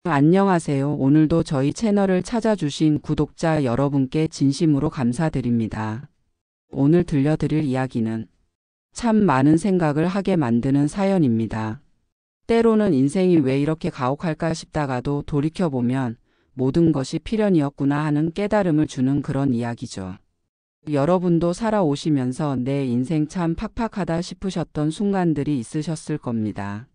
안녕하세요. 오늘도 저희 채널을 찾아주신 구독자 여러분께 진심으로 감사드립니다. 오늘 들려드릴 이야기는 참 많은 생각을 하게 만드는 사연입니다. 때로는 인생이 왜 이렇게 가혹할까 싶다가도 돌이켜보면 모든 것이 필연이었구나 하는 깨달음을 주는 그런 이야기죠. 여러분도 살아오시면서 내 인생 참 팍팍하다 싶으셨던 순간들이 있으셨을 겁니다.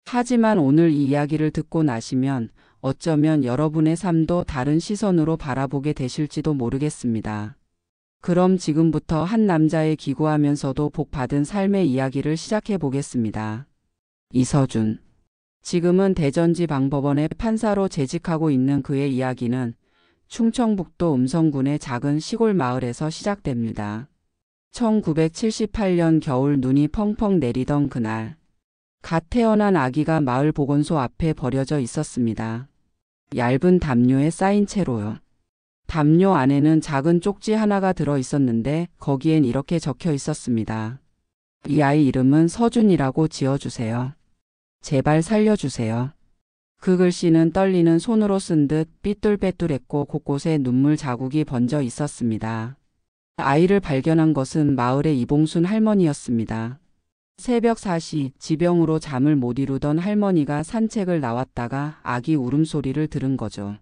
하지만 오늘 이 이야기를 듣고 나시면 어쩌면 여러분의 삶도 다른 시선으로 바라보게 되실지도 모르겠습니다. 그럼 지금부터 한 남자의 기구하면서도 복받은 삶의 이야기를 시작해 보겠습니다. 이서준. 지금은 대전지방법원의 판사로 재직하고 있는 그의 이야기는 충청북도 음성군의 작은 시골 마을에서 시작됩니다. 1978년 겨울 눈이 펑펑 내리던 그날. 갓 태어난 아기가 마을 보건소 앞에 버려져 있었습니다. 얇은 담요에 쌓인 채로요. 담요 안에는 작은 쪽지 하나가 들어 있었는데 거기엔 이렇게 적혀 있었습니다. 이 아이 이름은 서준이라고 지어주세요. 제발 살려주세요. 그 글씨는 떨리는 손으로 쓴 듯 삐뚤빼뚤했고 곳곳에 눈물 자국이 번져 있었습니다. 아이를 발견한 것은 마을의 이봉순 할머니였습니다. 새벽 4시 지병으로 잠을 못 이루던 할머니가 산책을 나왔다가 아기 울음소리를 들은 거죠.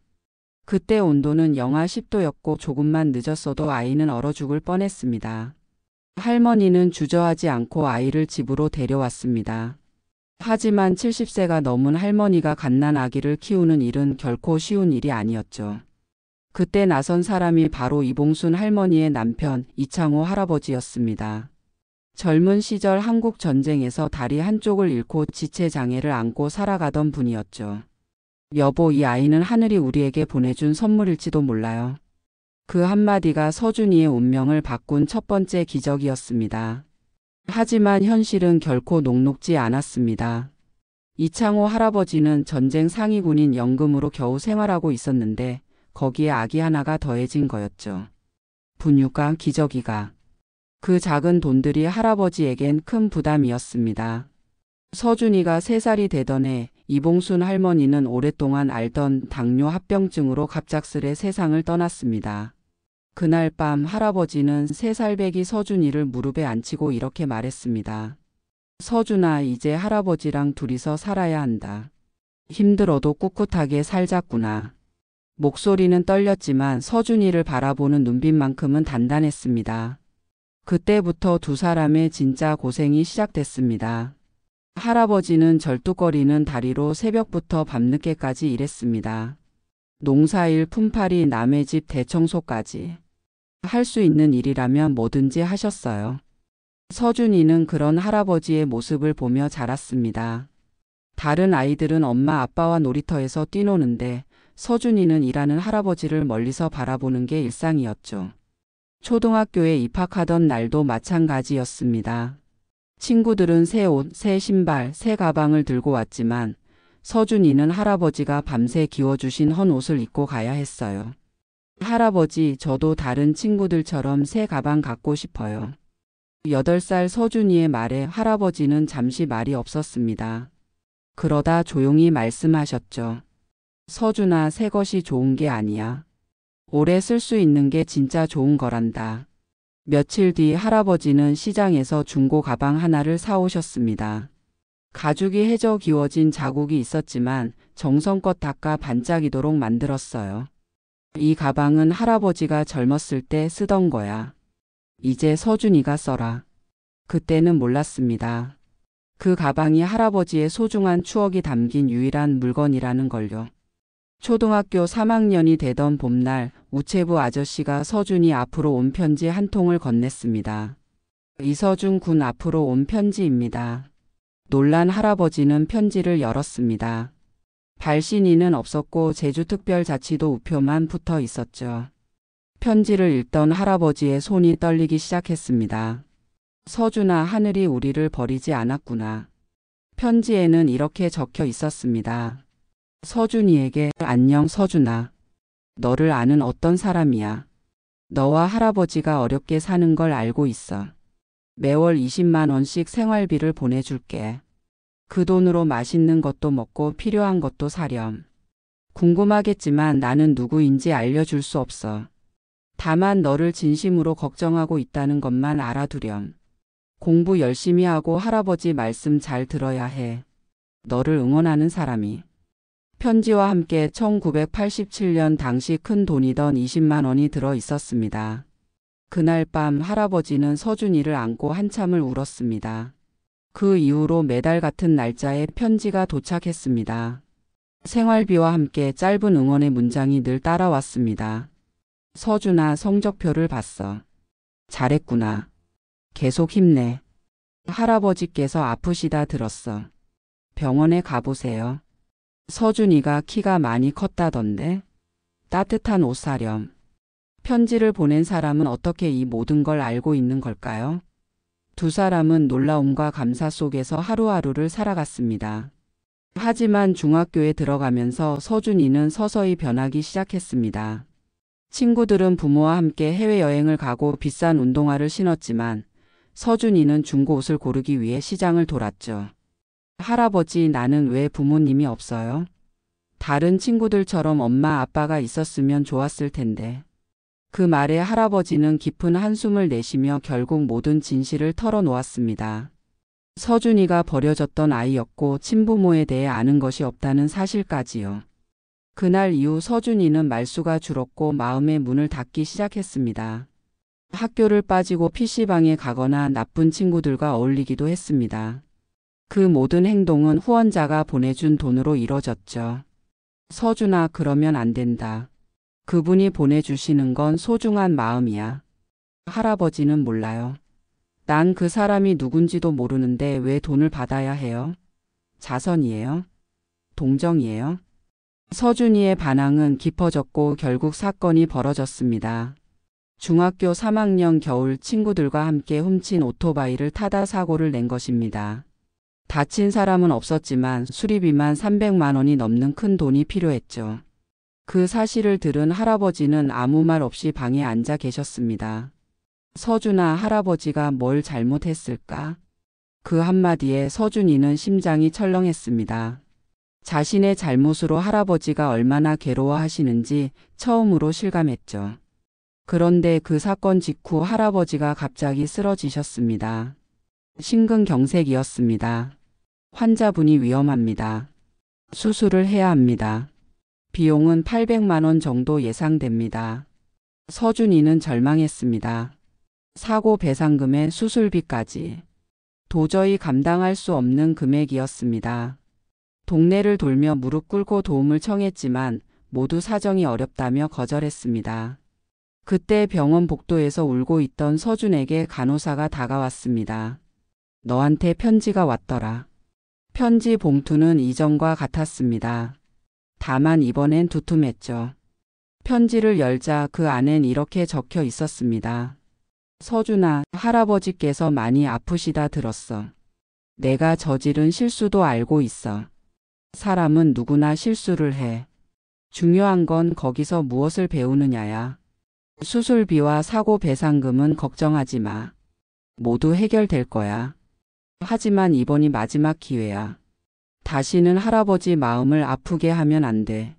그때 온도는 영하 10도였고 조금만 늦었어도 아이는 얼어 죽을 뻔했습니다. 할머니는 주저하지 않고 아이를 집으로 데려왔습니다. 하지만 70세가 넘은 할머니가 갓난 아기를 키우는 일은 결코 쉬운 일이 아니었죠. 그때 나선 사람이 바로 이봉순 할머니의 남편 이창호 할아버지였습니다. 젊은 시절 한국 전쟁에서 다리 한쪽을 잃고 지체장애를 안고 살아가던 분이었죠. 여보, 이 아이는 하늘이 우리에게 보내준 선물일지도 몰라요. 그 한마디가 서준이의 운명을 바꾼 첫 번째 기적이었습니다. 하지만 현실은 결코 녹록지 않았습니다. 이창호 할아버지는 전쟁 상위군인 연금으로 겨우 생활하고 있었는데 거기에 아기 하나가 더해진 거였죠. 분유가, 기저귀가. 그 작은 돈들이 할아버지에겐 큰 부담이었습니다. 서준이가 3살이 되던 해 이봉순 할머니는 오랫동안 앓던 당뇨 합병증으로 갑작스레 세상을 떠났습니다. 그날 밤 할아버지는 3살배기 서준이를 무릎에 앉히고 이렇게 말했습니다. 서준아, 이제 할아버지랑 둘이서 살아야 한다. 힘들어도 꿋꿋하게 살자꾸나. 목소리는 떨렸지만 서준이를 바라보는 눈빛만큼은 단단했습니다. 그때부터 두 사람의 진짜 고생이 시작됐습니다. 할아버지는 절뚝거리는 다리로 새벽부터 밤늦게까지 일했습니다. 농사일, 품팔이, 남의 집 대청소까지. 할 수 있는 일이라면 뭐든지 하셨어요. 서준이는 그런 할아버지의 모습을 보며 자랐습니다. 다른 아이들은 엄마 아빠와 놀이터에서 뛰노는데 서준이는 일하는 할아버지를 멀리서 바라보는 게 일상이었죠. 초등학교에 입학하던 날도 마찬가지였습니다. 친구들은 새 옷, 새 신발, 새 가방을 들고 왔지만 서준이는 할아버지가 밤새 기워주신 헌 옷을 입고 가야 했어요. 할아버지, 저도 다른 친구들처럼 새 가방 갖고 싶어요. 8살 서준이의 말에 할아버지는 잠시 말이 없었습니다. 그러다 조용히 말씀하셨죠. 서준아, 새 것이 좋은 게 아니야. 오래 쓸 수 있는 게 진짜 좋은 거란다. 며칠 뒤 할아버지는 시장에서 중고 가방 하나를 사오셨습니다. 가죽이 해져 기워진 자국이 있었지만 정성껏 닦아 반짝이도록 만들었어요. 이 가방은 할아버지가 젊었을 때 쓰던 거야. 이제 서준이가 써라. 그때는 몰랐습니다. 그 가방이 할아버지의 소중한 추억이 담긴 유일한 물건이라는 걸요. 초등학교 3학년이 되던 봄날 우체부 아저씨가 서준이 앞으로 온 편지 한 통을 건넸습니다. 이서준 군 앞으로 온 편지입니다. 놀란 할아버지는 편지를 열었습니다. 발신인은 없었고 제주특별자치도 우표만 붙어 있었죠. 편지를 읽던 할아버지의 손이 떨리기 시작했습니다. 서준아, 하늘이 우리를 버리지 않았구나. 편지에는 이렇게 적혀 있었습니다. 서준이에게 안녕 서준아. 너를 아는 어떤 사람이야. 너와 할아버지가 어렵게 사는 걸 알고 있어. 매월 20만 원씩 생활비를 보내줄게. 그 돈으로 맛있는 것도 먹고 필요한 것도 사렴. 궁금하겠지만 나는 누구인지 알려줄 수 없어. 다만 너를 진심으로 걱정하고 있다는 것만 알아두렴. 공부 열심히 하고 할아버지 말씀 잘 들어야 해. 너를 응원하는 사람이. 편지와 함께 1987년 당시 큰 돈이던 20만 원이 들어 있었습니다. 그날 밤 할아버지는 서준이를 안고 한참을 울었습니다. 그 이후로 매달 같은 날짜에 편지가 도착했습니다. 생활비와 함께 짧은 응원의 문장이 늘 따라왔습니다. 서준아, 성적표를 봤어. 잘했구나. 계속 힘내. 할아버지께서 아프시다 들었어. 병원에 가보세요. 서준이가 키가 많이 컸다던데. 따뜻한 옷 사렴. 편지를 보낸 사람은 어떻게 이 모든 걸 알고 있는 걸까요? 두 사람은 놀라움과 감사 속에서 하루하루를 살아갔습니다. 하지만 중학교에 들어가면서 서준이는 서서히 변하기 시작했습니다. 친구들은 부모와 함께 해외여행을 가고 비싼 운동화를 신었지만 서준이는 중고 옷을 고르기 위해 시장을 돌았죠. 할아버지, 나는 왜 부모님이 없어요? 다른 친구들처럼 엄마 아빠가 있었으면 좋았을 텐데. 그 말에 할아버지는 깊은 한숨을 내쉬며 결국 모든 진실을 털어놓았습니다. 서준이가 버려졌던 아이였고 친부모에 대해 아는 것이 없다는 사실까지요. 그날 이후 서준이는 말수가 줄었고 마음의 문을 닫기 시작했습니다. 학교를 빠지고 PC방에 가거나 나쁜 친구들과 어울리기도 했습니다. 그 모든 행동은 후원자가 보내준 돈으로 이뤄졌죠. 서준아, 그러면 안 된다. 그분이 보내주시는 건 소중한 마음이야. 할아버지는 몰라요. 난 그 사람이 누군지도 모르는데 왜 돈을 받아야 해요? 자선이에요? 동정이에요? 서준이의 반항은 깊어졌고 결국 사건이 벌어졌습니다. 중학교 3학년 겨울 친구들과 함께 훔친 오토바이를 타다 사고를 낸 것입니다. 다친 사람은 없었지만 수리비만 300만 원이 넘는 큰 돈이 필요했죠. 그 사실을 들은 할아버지는 아무 말 없이 방에 앉아 계셨습니다. 서준아, 할아버지가 뭘 잘못했을까? 그 한마디에 서준이는 심장이 철렁했습니다. 자신의 잘못으로 할아버지가 얼마나 괴로워하시는지 처음으로 실감했죠. 그런데 그 사건 직후 할아버지가 갑자기 쓰러지셨습니다. 심근경색이었습니다. 환자분이 위험합니다. 수술을 해야 합니다. 비용은 800만 원 정도 예상됩니다. 서준이는 절망했습니다. 사고 배상금에 수술비까지. 도저히 감당할 수 없는 금액이었습니다. 동네를 돌며 무릎 꿇고 도움을 청했지만 모두 사정이 어렵다며 거절했습니다. 그때 병원 복도에서 울고 있던 서준에게 간호사가 다가왔습니다. 너한테 편지가 왔더라. 편지 봉투는 이전과 같았습니다. 다만 이번엔 두툼했죠. 편지를 열자 그 안엔 이렇게 적혀 있었습니다. 서준아, 할아버지께서 많이 아프시다 들었어. 내가 저지른 실수도 알고 있어. 사람은 누구나 실수를 해. 중요한 건 거기서 무엇을 배우느냐야. 수술비와 사고 배상금은 걱정하지 마. 모두 해결될 거야. 하지만 이번이 마지막 기회야. 다시는 할아버지 마음을 아프게 하면 안 돼.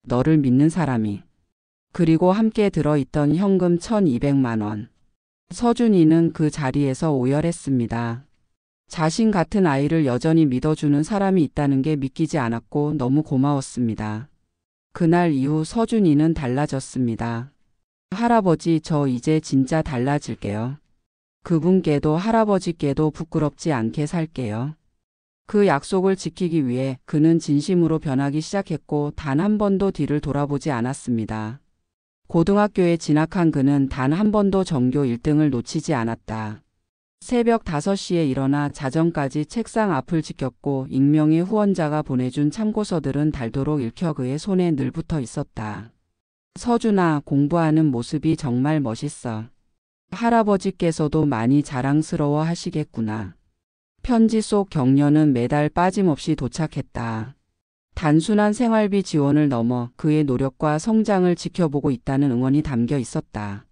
너를 믿는 사람이. 그리고 함께 들어있던 현금 1200만 원. 서준이는 그 자리에서 오열했습니다. 자신 같은 아이를 여전히 믿어주는 사람이 있다는 게 믿기지 않았고 너무 고마웠습니다. 그날 이후 서준이는 달라졌습니다. 할아버지, 저 이제 진짜 달라질게요. 그분께도 할아버지께도 부끄럽지 않게 살게요. 그 약속을 지키기 위해 그는 진심으로 변하기 시작했고 단 한 번도 뒤를 돌아보지 않았습니다. 고등학교에 진학한 그는 단 한 번도 전교 1등을 놓치지 않았다. 새벽 5시에 일어나 자정까지 책상 앞을 지켰고 익명의 후원자가 보내준 참고서들은 닳도록 읽혀 그의 손에 늘 붙어 있었다. 서준아, 공부하는 모습이 정말 멋있어. 할아버지께서도 많이 자랑스러워 하시겠구나. 편지 속 격려는 매달 빠짐없이 도착했다. 단순한 생활비 지원을 넘어 그의 노력과 성장을 지켜보고 있다는 응원이 담겨 있었다.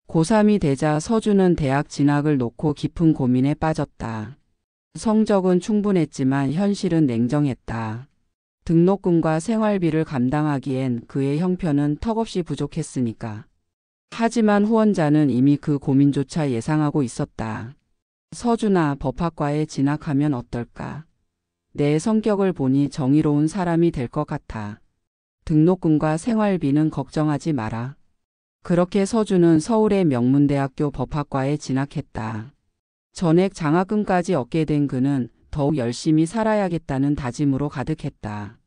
고3이 되자 서준은 대학 진학을 놓고 깊은 고민에 빠졌다. 성적은 충분했지만 현실은 냉정했다. 등록금과 생활비를 감당하기엔 그의 형편은 턱없이 부족했으니까. 하지만 후원자는 이미 그 고민조차 예상하고 있었다. 서준아, 법학과에 진학하면 어떨까? 내 성격을 보니 정의로운 사람이 될 것 같아. 등록금과 생활비는 걱정하지 마라. 그렇게 서준은 서울의 명문대학교 법학과에 진학했다. 전액 장학금까지 얻게 된 그는 더욱 열심히 살아야겠다는 다짐으로 가득했다.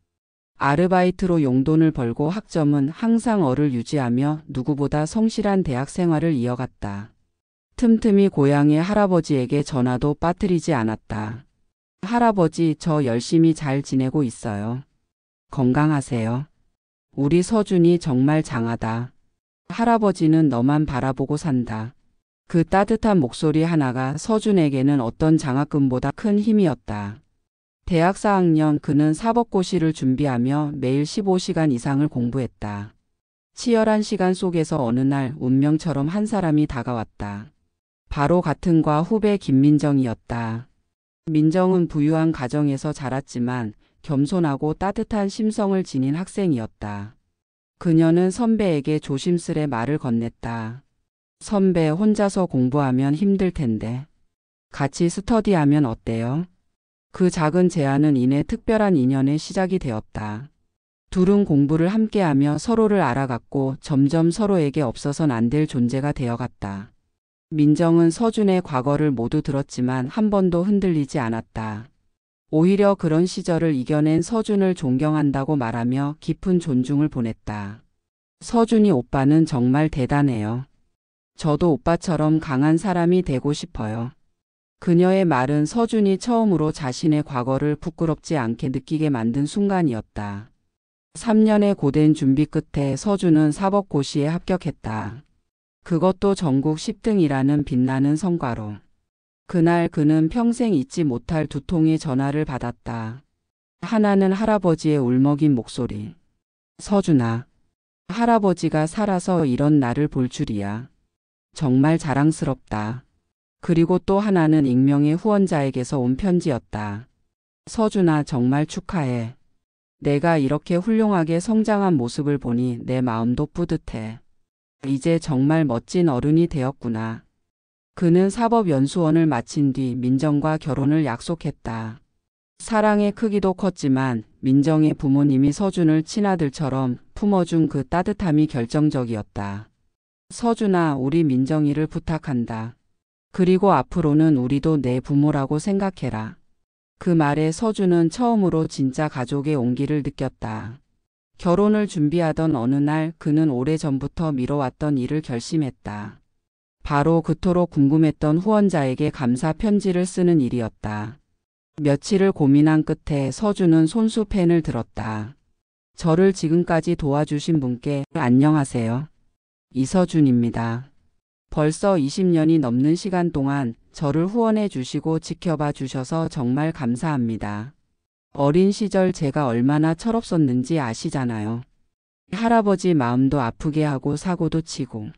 아르바이트로 용돈을 벌고 학점은 항상 어를 유지하며 누구보다 성실한 대학 생활을 이어갔다. 틈틈이 고향의 할아버지에게 전화도 빠뜨리지 않았다. 할아버지, 저 열심히 잘 지내고 있어요. 건강하세요. 우리 서준이 정말 장하다. 할아버지는 너만 바라보고 산다. 그 따뜻한 목소리 하나가 서준에게는 어떤 장학금보다 큰 힘이었다. 대학 4학년 그는 사법고시를 준비하며 매일 15시간 이상을 공부했다. 치열한 시간 속에서 어느 날 운명처럼 한 사람이 다가왔다. 바로 같은 과 후배 김민정이었다. 민정은 부유한 가정에서 자랐지만 겸손하고 따뜻한 심성을 지닌 학생이었다. 그녀는 선배에게 조심스레 말을 건넸다. 선배, 혼자서 공부하면 힘들 텐데 같이 스터디하면 어때요? 그 작은 제안은 이내 특별한 인연의 시작이 되었다. 둘은 공부를 함께하며 서로를 알아갔고 점점 서로에게 없어선 안 될 존재가 되어갔다. 민정은 서준의 과거를 모두 들었지만 한 번도 흔들리지 않았다. 오히려 그런 시절을 이겨낸 서준을 존경한다고 말하며 깊은 존중을 보냈다. 서준이 오빠는 정말 대단해요. 저도 오빠처럼 강한 사람이 되고 싶어요. 그녀의 말은 서준이 처음으로 자신의 과거를 부끄럽지 않게 느끼게 만든 순간이었다. 3년의 고된 준비 끝에 서준은 사법고시에 합격했다. 그것도 전국 10등이라는 빛나는 성과로. 그날 그는 평생 잊지 못할 두 통의 전화를 받았다. 하나는 할아버지의 울먹인 목소리. 서준아, 할아버지가 살아서 이런 나를 볼 줄이야. 정말 자랑스럽다. 그리고 또 하나는 익명의 후원자에게서 온 편지였다. 서준아, 정말 축하해. 내가 이렇게 훌륭하게 성장한 모습을 보니 내 마음도 뿌듯해. 이제 정말 멋진 어른이 되었구나. 그는 사법연수원을 마친 뒤 민정과 결혼을 약속했다. 사랑의 크기도 컸지만 민정의 부모님이 서준을 친아들처럼 품어준 그 따뜻함이 결정적이었다. 서준아, 우리 민정이를 부탁한다. 그리고 앞으로는 우리도 내 부모라고 생각해라. 그 말에 서준은 처음으로 진짜 가족의 온기를 느꼈다. 결혼을 준비하던 어느 날 그는 오래전부터 미뤄왔던 일을 결심했다. 바로 그토록 궁금했던 후원자에게 감사 편지를 쓰는 일이었다. 며칠을 고민한 끝에 서준은 손수 펜을 들었다. 저를 지금까지 도와주신 분께 안녕하세요. 이서준입니다. 벌써 20년이 넘는 시간 동안 저를 후원해 주시고 지켜봐 주셔서 정말 감사합니다. 어린 시절 제가 얼마나 철없었는지 아시잖아요. 할아버지 마음도 아프게 하고 사고도 치고.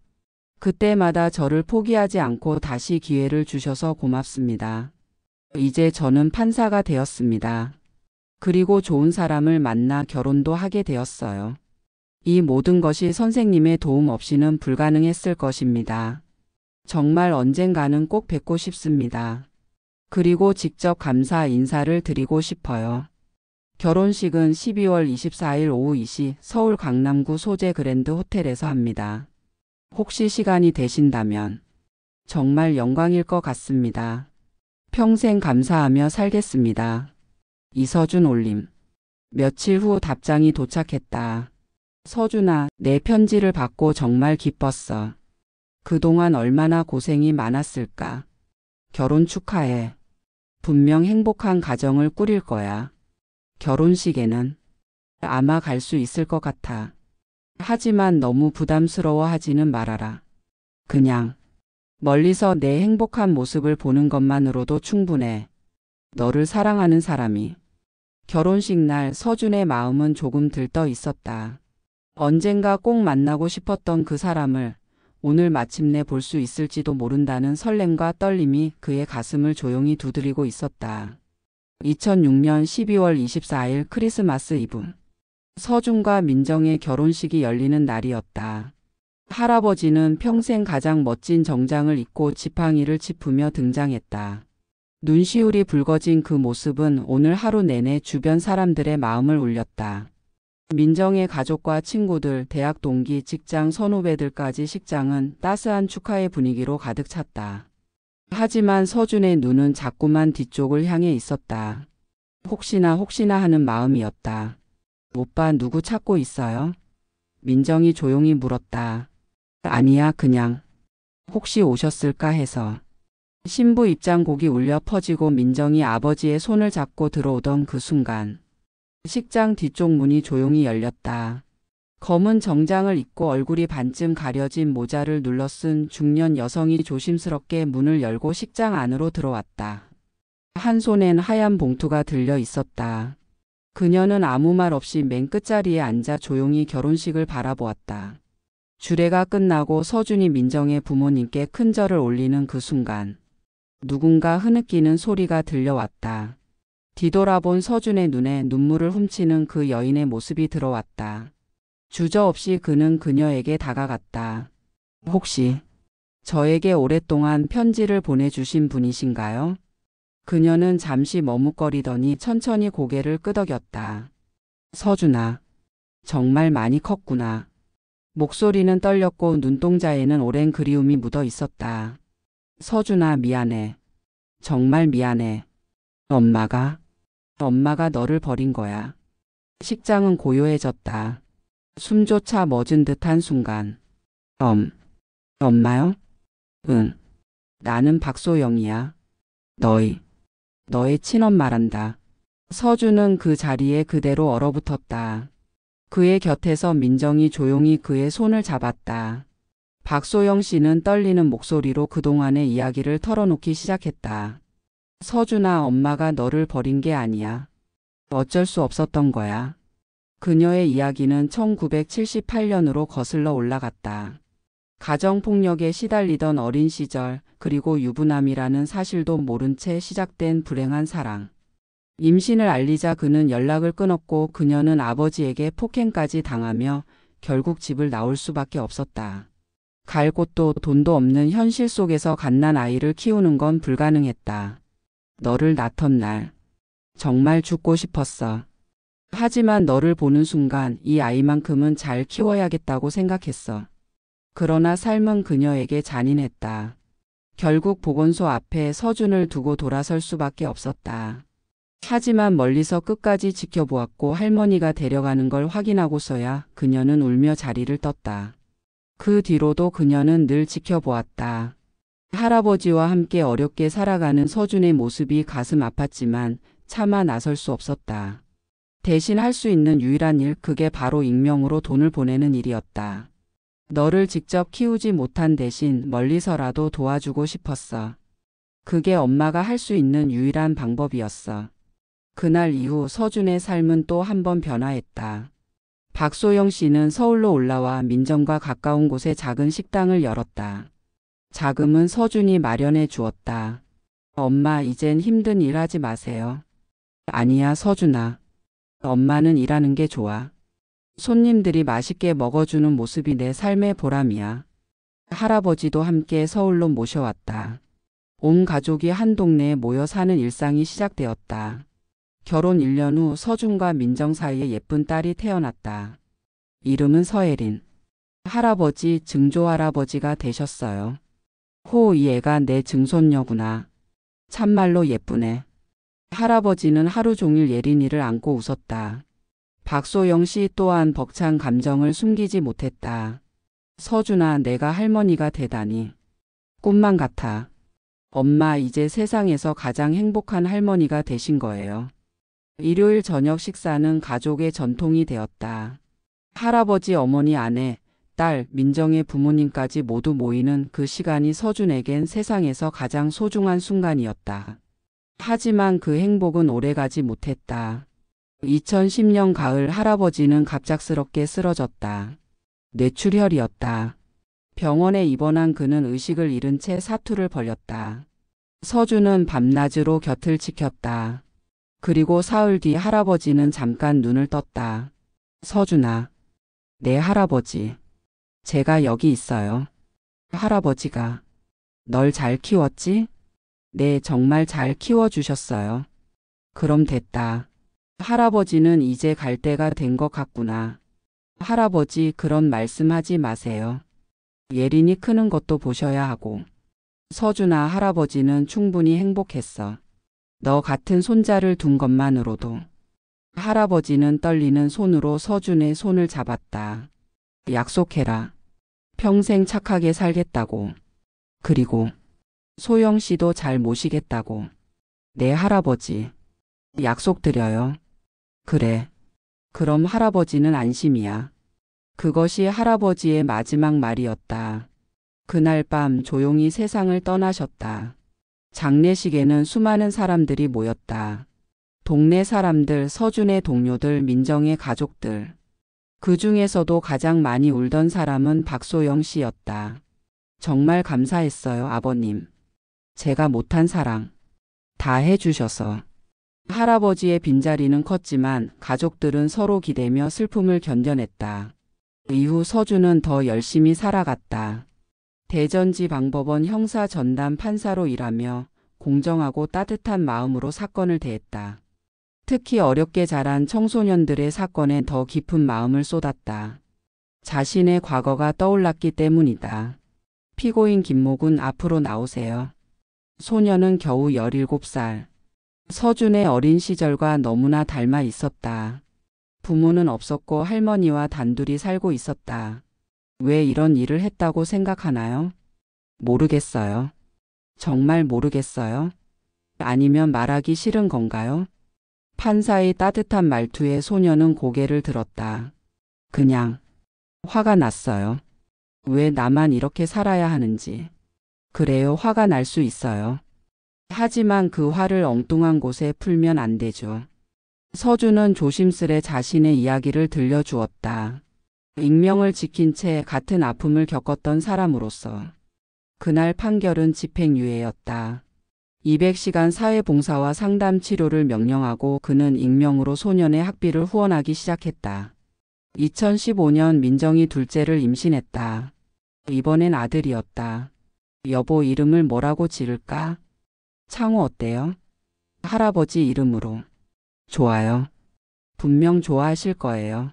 그때마다 저를 포기하지 않고 다시 기회를 주셔서 고맙습니다. 이제 저는 판사가 되었습니다. 그리고 좋은 사람을 만나 결혼도 하게 되었어요. 이 모든 것이 선생님의 도움 없이는 불가능했을 것입니다. 정말 언젠가는 꼭 뵙고 싶습니다. 그리고 직접 감사 인사를 드리고 싶어요. 결혼식은 12월 24일 오후 2시 서울 강남구 소재 그랜드 호텔에서 합니다. 혹시 시간이 되신다면 정말 영광일 것 같습니다. 평생 감사하며 살겠습니다. 이서준 올림. 며칠 후 답장이 도착했다. 서준아, 내 편지를 받고 정말 기뻤어. 그동안 얼마나 고생이 많았을까. 결혼 축하해. 분명 행복한 가정을 꾸릴 거야. 결혼식에는 아마 갈 수 있을 것 같아. 하지만 너무 부담스러워하지는 말아라. 그냥 멀리서 내 행복한 모습을 보는 것만으로도 충분해. 너를 사랑하는 사람이. 결혼식 날 서준의 마음은 조금 들떠 있었다. 언젠가 꼭 만나고 싶었던 그 사람을 오늘 마침내 볼 수 있을지도 모른다는 설렘과 떨림이 그의 가슴을 조용히 두드리고 있었다. 2006년 12월 24일 크리스마스 이브. 서준과 민정의 결혼식이 열리는 날이었다. 할아버지는 평생 가장 멋진 정장을 입고 지팡이를 짚으며 등장했다. 눈시울이 붉어진 그 모습은 오늘 하루 내내 주변 사람들의 마음을 울렸다. 민정의 가족과 친구들, 대학 동기, 직장 선후배들까지 식장은 따스한 축하의 분위기로 가득 찼다. 하지만 서준의 눈은 자꾸만 뒤쪽을 향해 있었다. 혹시나 하는 마음이었다. 오빠 누구 찾고 있어요? 민정이 조용히 물었다. 아니야, 그냥. 혹시 오셨을까 해서. 신부 입장곡이 울려 퍼지고 민정이 아버지의 손을 잡고 들어오던 그 순간. 식장 뒤쪽 문이 조용히 열렸다. 검은 정장을 입고 얼굴이 반쯤 가려진 모자를 눌러 쓴 중년 여성이 조심스럽게 문을 열고 식장 안으로 들어왔다. 한 손엔 하얀 봉투가 들려 있었다. 그녀는 아무 말 없이 맨 끝자리에 앉아 조용히 결혼식을 바라보았다. 주례가 끝나고 서준이 민정의 부모님께 큰 절을 올리는 그 순간 누군가 흐느끼는 소리가 들려왔다. 뒤돌아본 서준의 눈에 눈물을 훔치는 그 여인의 모습이 들어왔다. 주저없이 그는 그녀에게 다가갔다. 혹시 저에게 오랫동안 편지를 보내주신 분이신가요? 그녀는 잠시 머뭇거리더니 천천히 고개를 끄덕였다. 서준아, 정말 많이 컸구나. 목소리는 떨렸고 눈동자에는 오랜 그리움이 묻어 있었다. 서준아, 미안해. 정말 미안해. 엄마가 너를 버린 거야. 식장은 고요해졌다. 숨조차 멎은 듯한 순간. 엄마요? 응. 나는 박소영이야. 너의 친엄마란다. 서준은 그 자리에 그대로 얼어붙었다. 그의 곁에서 민정이 조용히 그의 손을 잡았다. 박소영 씨는 떨리는 목소리로 그동안의 이야기를 털어놓기 시작했다. 서준아, 엄마가 너를 버린 게 아니야. 어쩔 수 없었던 거야. 그녀의 이야기는 1978년으로 거슬러 올라갔다. 가정폭력에 시달리던 어린 시절, 그리고 유부남이라는 사실도 모른 채 시작된 불행한 사랑. 임신을 알리자 그는 연락을 끊었고 그녀는 아버지에게 폭행까지 당하며 결국 집을 나올 수밖에 없었다. 갈 곳도 돈도 없는 현실 속에서 갓난 아이를 키우는 건 불가능했다. 너를 낳던 날 정말 죽고 싶었어. 하지만 너를 보는 순간 이 아이만큼은 잘 키워야겠다고 생각했어. 그러나 삶은 그녀에게 잔인했다. 결국 보건소 앞에 서준을 두고 돌아설 수밖에 없었다. 하지만 멀리서 끝까지 지켜보았고 할머니가 데려가는 걸 확인하고서야 그녀는 울며 자리를 떴다. 그 뒤로도 그녀는 늘 지켜보았다. 할아버지와 함께 어렵게 살아가는 서준의 모습이 가슴 아팠지만 차마 나설 수 없었다. 대신 할 수 있는 유일한 일, 그게 바로 익명으로 돈을 보내는 일이었다. 너를 직접 키우지 못한 대신 멀리서라도 도와주고 싶었어. 그게 엄마가 할 수 있는 유일한 방법이었어. 그날 이후 서준의 삶은 또 한 번 변화했다. 박소영 씨는 서울로 올라와 민정과 가까운 곳에 작은 식당을 열었다. 자금은 서준이 마련해 주었다. 엄마, 이젠 힘든 일 하지 마세요. 아니야, 서준아. 엄마는 일하는 게 좋아. 손님들이 맛있게 먹어주는 모습이 내 삶의 보람이야. 할아버지도 함께 서울로 모셔왔다. 온 가족이 한 동네에 모여 사는 일상이 시작되었다. 결혼 1년 후 서준과 민정 사이에 예쁜 딸이 태어났다. 이름은 서예린. 할아버지, 증조할아버지가 되셨어요. 이 애가 내 증손녀구나. 참말로 예쁘네. 할아버지는 하루 종일 예린이를 안고 웃었다. 박소영 씨 또한 벅찬 감정을 숨기지 못했다. 서준아, 내가 할머니가 되다니. 꿈만 같아. 엄마, 이제 세상에서 가장 행복한 할머니가 되신 거예요. 일요일 저녁 식사는 가족의 전통이 되었다. 할아버지, 어머니, 아내, 딸, 민정의 부모님까지 모두 모이는 그 시간이 서준에겐 세상에서 가장 소중한 순간이었다. 하지만 그 행복은 오래가지 못했다. 2010년 가을 할아버지는 갑작스럽게 쓰러졌다. 뇌출혈이었다. 병원에 입원한 그는 의식을 잃은 채 사투를 벌였다. 서준은 밤낮으로 곁을 지켰다. 그리고 사흘 뒤 할아버지는 잠깐 눈을 떴다. 서준아, 네 할아버지. 제가 여기 있어요. 할아버지가 널 잘 키웠지? 네, 정말 잘 키워주셨어요. 그럼 됐다. 할아버지는 이제 갈 때가 된 것 같구나. 할아버지 그런 말씀하지 마세요. 예린이 크는 것도 보셔야 하고. 서준아, 할아버지는 충분히 행복했어. 너 같은 손자를 둔 것만으로도. 할아버지는 떨리는 손으로 서준의 손을 잡았다. 약속해라. 평생 착하게 살겠다고. 그리고 소영 씨도 잘 모시겠다고. 네, 할아버지. 약속드려요. 그래. 그럼 할아버지는 안심이야. 그것이 할아버지의 마지막 말이었다. 그날 밤 조용히 세상을 떠나셨다. 장례식에는 수많은 사람들이 모였다. 동네 사람들, 서준의 동료들, 민정의 가족들. 그 중에서도 가장 많이 울던 사람은 박소영 씨였다. 정말 감사했어요, 아버님. 제가 못한 사랑 다 해주셔서. 할아버지의 빈자리는 컸지만 가족들은 서로 기대며 슬픔을 견뎌냈다. 이후 서준은 더 열심히 살아갔다. 대전지방법원 형사 전담 판사로 일하며 공정하고 따뜻한 마음으로 사건을 대했다. 특히 어렵게 자란 청소년들의 사건에 더 깊은 마음을 쏟았다. 자신의 과거가 떠올랐기 때문이다. 피고인 김모군, 앞으로 나오세요. 소녀는 겨우 17살. 서준의 어린 시절과 너무나 닮아 있었다. 부모는 없었고 할머니와 단둘이 살고 있었다. 왜 이런 일을 했다고 생각하나요? 모르겠어요. 정말 모르겠어요. 아니면 말하기 싫은 건가요? 판사의 따뜻한 말투에 소녀는 고개를 들었다. 그냥 화가 났어요. 왜 나만 이렇게 살아야 하는지. 그래요, 화가 날 수 있어요. 하지만 그 화를 엉뚱한 곳에 풀면 안 되죠. 서준은 조심스레 자신의 이야기를 들려주었다. 익명을 지킨 채 같은 아픔을 겪었던 사람으로서. 그날 판결은 집행유예였다. 200시간 사회봉사와 상담 치료를 명령하고 그는 익명으로 소년의 학비를 후원하기 시작했다. 2015년 민정이 둘째를 임신했다. 이번엔 아들이었다. 여보, 이름을 뭐라고 지을까? 창호 어때요? 할아버지 이름으로. 좋아요. 분명 좋아하실 거예요.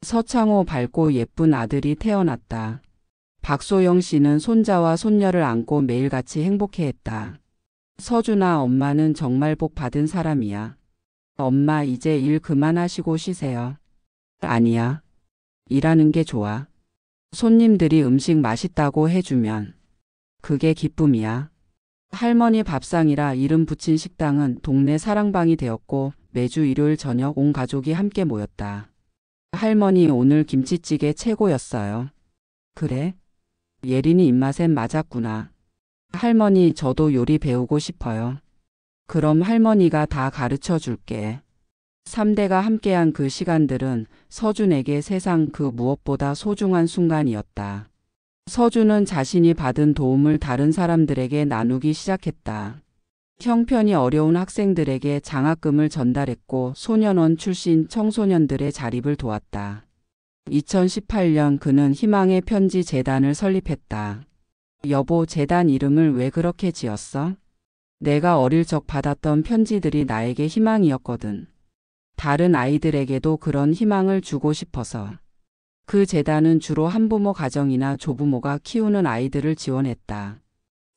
서창호, 밝고 예쁜 아들이 태어났다. 박소영 씨는 손자와 손녀를 안고 매일같이 행복해했다. 서준아, 엄마는 정말 복 받은 사람이야. 엄마, 이제 일 그만하시고 쉬세요. 아니야. 일하는 게 좋아. 손님들이 음식 맛있다고 해주면 그게 기쁨이야. 할머니 밥상이라 이름 붙인 식당은 동네 사랑방이 되었고 매주 일요일 저녁 온 가족이 함께 모였다. 할머니, 오늘 김치찌개 최고였어요. 그래? 예린이 입맛엔 맞았구나. 할머니, 저도 요리 배우고 싶어요. 그럼 할머니가 다 가르쳐 줄게. 3대가 함께한 그 시간들은 서준에게 세상 그 무엇보다 소중한 순간이었다. 서준은 자신이 받은 도움을 다른 사람들에게 나누기 시작했다. 형편이 어려운 학생들에게 장학금을 전달했고 소년원 출신 청소년들의 자립을 도왔다. 2018년 그는 희망의 편지 재단을 설립했다. 여보, 재단 이름을 왜 그렇게 지었어? 내가 어릴 적 받았던 편지들이 나에게 희망이었거든. 다른 아이들에게도 그런 희망을 주고 싶어서. 그 재단은 주로 한부모 가정이나 조부모가 키우는 아이들을 지원했다.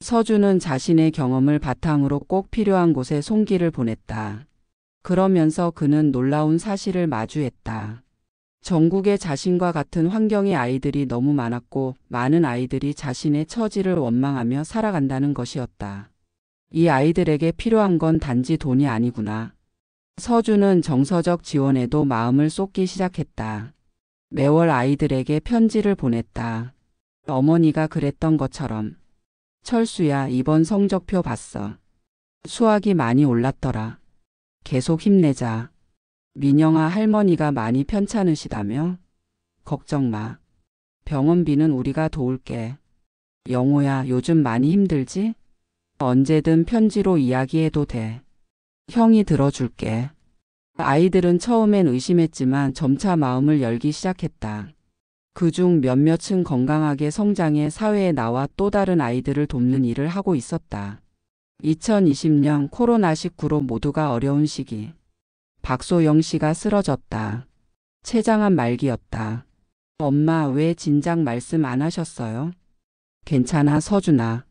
서준은 자신의 경험을 바탕으로 꼭 필요한 곳에 손길을 보냈다. 그러면서 그는 놀라운 사실을 마주했다. 전국에 자신과 같은 환경의 아이들이 너무 많았고 많은 아이들이 자신의 처지를 원망하며 살아간다는 것이었다. 이 아이들에게 필요한 건 단지 돈이 아니구나. 서준은 정서적 지원에도 마음을 쏟기 시작했다. 매월 아이들에게 편지를 보냈다. 어머니가 그랬던 것처럼. 철수야, 이번 성적표 봤어. 수학이 많이 올랐더라. 계속 힘내자. 민영아, 할머니가 많이 편찮으시다며? 걱정 마. 병원비는 우리가 도울게. 영호야, 요즘 많이 힘들지? 언제든 편지로 이야기해도 돼. 형이 들어줄게. 아이들은 처음엔 의심했지만 점차 마음을 열기 시작했다. 그중 몇몇은 건강하게 성장해 사회에 나와 또 다른 아이들을 돕는 일을 하고 있었다. 2020년 코로나19로 모두가 어려운 시기. 박소영 씨가 쓰러졌다. 췌장암 말기였다. 엄마 왜 진작 말씀 안 하셨어요? 괜찮아 서준아.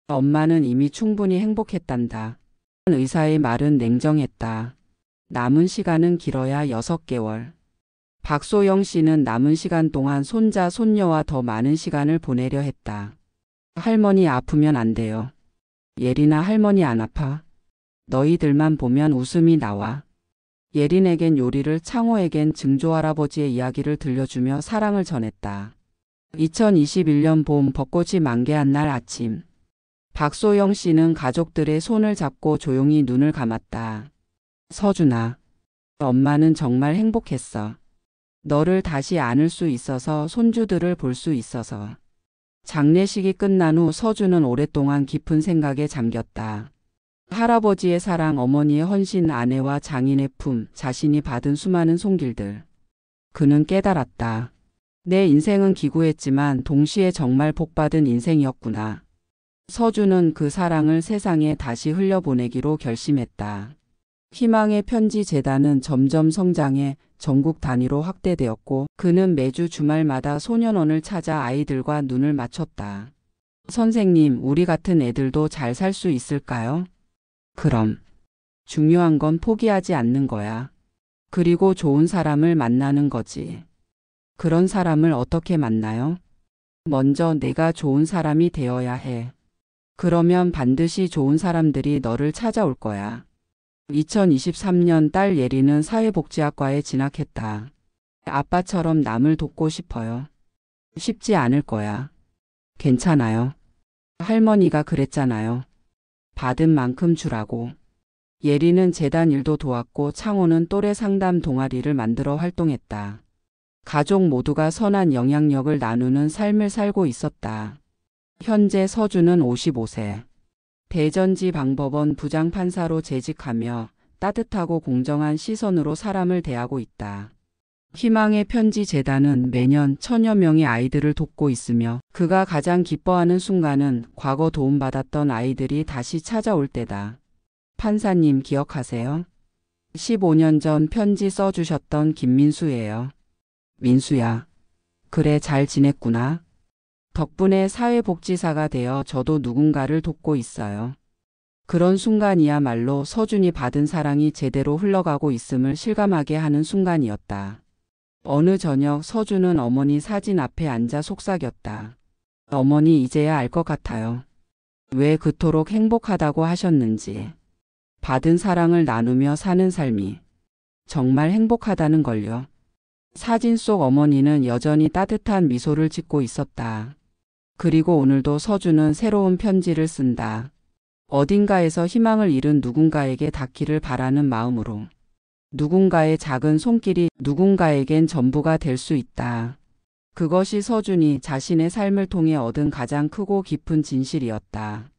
엄마는 이미 충분히 행복했단다. 의사의 말은 냉정했다. 남은 시간은 길어야 6개월. 박소영 씨는 남은 시간 동안 손자, 손녀와 더 많은 시간을 보내려 했다. 할머니 아프면 안 돼요. 예린아 할머니 안 아파. 너희들만 보면 웃음이 나와. 예린에겐 요리를, 창호에겐 증조할아버지의 이야기를 들려주며 사랑을 전했다. 2021년 봄 벚꽃이 만개한 날 아침. 박소영 씨는 가족들의 손을 잡고 조용히 눈을 감았다. 서준아, 엄마는 정말 행복했어. 너를 다시 안을 수 있어서, 손주들을 볼 수 있어서. 장례식이 끝난 후 서준은 오랫동안 깊은 생각에 잠겼다. 할아버지의 사랑, 어머니의 헌신, 아내와 장인의 품, 자신이 받은 수많은 손길들. 그는 깨달았다. 내 인생은 기구했지만 동시에 정말 복받은 인생이었구나. 서준은 그 사랑을 세상에 다시 흘려보내기로 결심했다. 희망의 편지 재단은 점점 성장해 전국 단위로 확대되었고 그는 매주 주말마다 소년원을 찾아 아이들과 눈을 맞췄다. 선생님, 우리 같은 애들도 잘 살 수 있을까요? 그럼. 중요한 건 포기하지 않는 거야. 그리고 좋은 사람을 만나는 거지. 그런 사람을 어떻게 만나요? 먼저 내가 좋은 사람이 되어야 해. 그러면 반드시 좋은 사람들이 너를 찾아올 거야. 2023년 딸 예리는 사회복지학과에 진학했다. 아빠처럼 남을 돕고 싶어요. 쉽지 않을 거야. 괜찮아요. 할머니가 그랬잖아요. 받은 만큼 주라고. 예리는 재단 일도 도왔고 창호는 또래 상담 동아리를 만들어 활동했다. 가족 모두가 선한 영향력을 나누는 삶을 살고 있었다. 현재 서준은 55세. 대전지방법원 부장판사로 재직하며 따뜻하고 공정한 시선으로 사람을 대하고 있다. 희망의 편지 재단은 매년 1000여 명의 아이들을 돕고 있으며 그가 가장 기뻐하는 순간은 과거 도움받았던 아이들이 다시 찾아올 때다. 판사님 기억하세요? 15년 전 편지 써주셨던 김민수예요. 민수야. 그래 잘 지냈구나. 덕분에 사회복지사가 되어 저도 누군가를 돕고 있어요. 그런 순간이야말로 서준이 받은 사랑이 제대로 흘러가고 있음을 실감하게 하는 순간이었다. 어느 저녁 서준은 어머니 사진 앞에 앉아 속삭였다. 어머니 이제야 알 것 같아요. 왜 그토록 행복하다고 하셨는지. 받은 사랑을 나누며 사는 삶이 정말 행복하다는 걸요. 사진 속 어머니는 여전히 따뜻한 미소를 짓고 있었다. 그리고 오늘도 서준은 새로운 편지를 쓴다. 어딘가에서 희망을 잃은 누군가에게 닿기를 바라는 마음으로. 누군가의 작은 손길이 누군가에겐 전부가 될 수 있다. 그것이 서준이 자신의 삶을 통해 얻은 가장 크고 깊은 진실이었다.